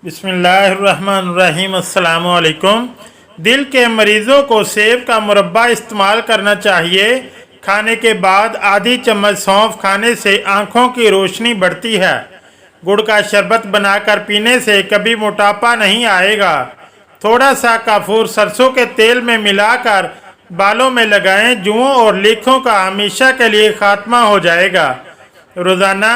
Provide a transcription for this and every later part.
बिस्मिल्लाहिर्रहमानिर्रहीम। अस्सलामु अलैकुम। दिल के मरीज़ों को सेब का मुरब्बा इस्तेमाल करना चाहिए। खाने के बाद आधी चम्मच सौंफ खाने से आँखों की रोशनी बढ़ती है। गुड़ का शरबत बनाकर पीने से कभी मोटापा नहीं आएगा। थोड़ा सा काफूर सरसों के तेल में मिलाकर बालों में लगाएं। जुओं और लीखों का हमेशा के लिए खात्मा हो जाएगा। रोज़ाना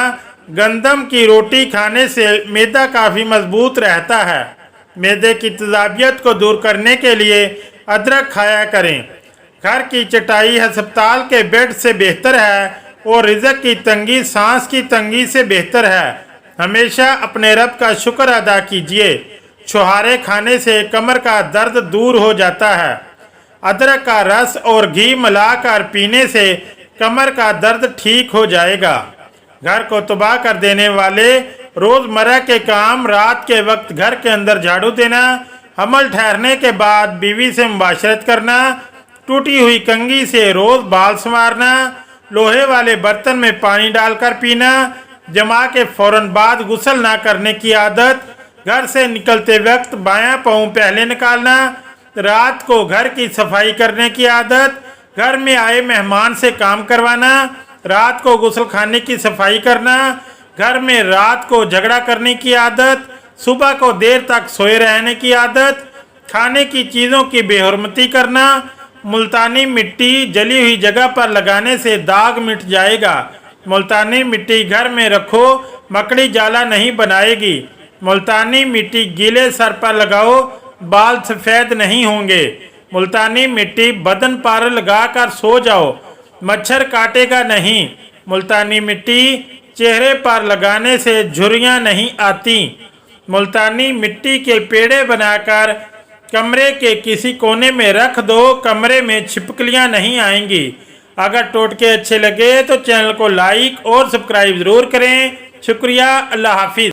गंदम की रोटी खाने से मैदा काफ़ी मजबूत रहता है। मैदे की तेज़ाबियत को दूर करने के लिए अदरक खाया करें। घर की चटाई अस्पताल के बेड से बेहतर है और रिज़्क की तंगी सांस की तंगी से बेहतर है। हमेशा अपने रब का शुक्र अदा कीजिए। छुहारे खाने से कमर का दर्द दूर हो जाता है। अदरक का रस और घी मिलाकर पीने से कमर का दर्द ठीक हो जाएगा। घर को तबाह कर देने वाले रोज़मर्रा के काम: रात के वक्त घर के अंदर झाड़ू देना, हमल ठहरने के बाद बीवी से मुबाशरत करना, टूटी हुई कंघी से रोज़ बाल संवारना, लोहे वाले बर्तन में पानी डालकर पीना, जमा के फ़ौरन बाद गुस्ल ना करने की आदत, घर से निकलते वक्त बायां पाँव पहले निकालना, रात को घर की सफाई करने की आदत, घर में आए मेहमान से काम करवाना, रात को गुस्ल खाने की सफाई करना, घर में रात को झगड़ा करने की आदत, सुबह को देर तक सोए रहने की आदत, खाने की चीज़ों की बेहुरमती करना। मुल्तानी मिट्टी जली हुई जगह पर लगाने से दाग मिट जाएगा। मुल्तानी मिट्टी घर में रखो, मकड़ी जाला नहीं बनाएगी। मुल्तानी मिट्टी गीले सर पर लगाओ, बाल सफ़ेद नहीं होंगे। मुल्तानी मिट्टी बदन पर लगाकर सो जाओ, मच्छर काटेगा नहीं। मुल्तानी मिट्टी चेहरे पर लगाने से झुर्रियाँ नहीं आती। मुल्तानी मिट्टी के पेड़े बनाकर कमरे के किसी कोने में रख दो, कमरे में छिपकलियाँ नहीं आएंगी। अगर टोटके अच्छे लगे तो चैनल को लाइक और सब्सक्राइब ज़रूर करें। शुक्रिया। अल्लाह हाफिज़।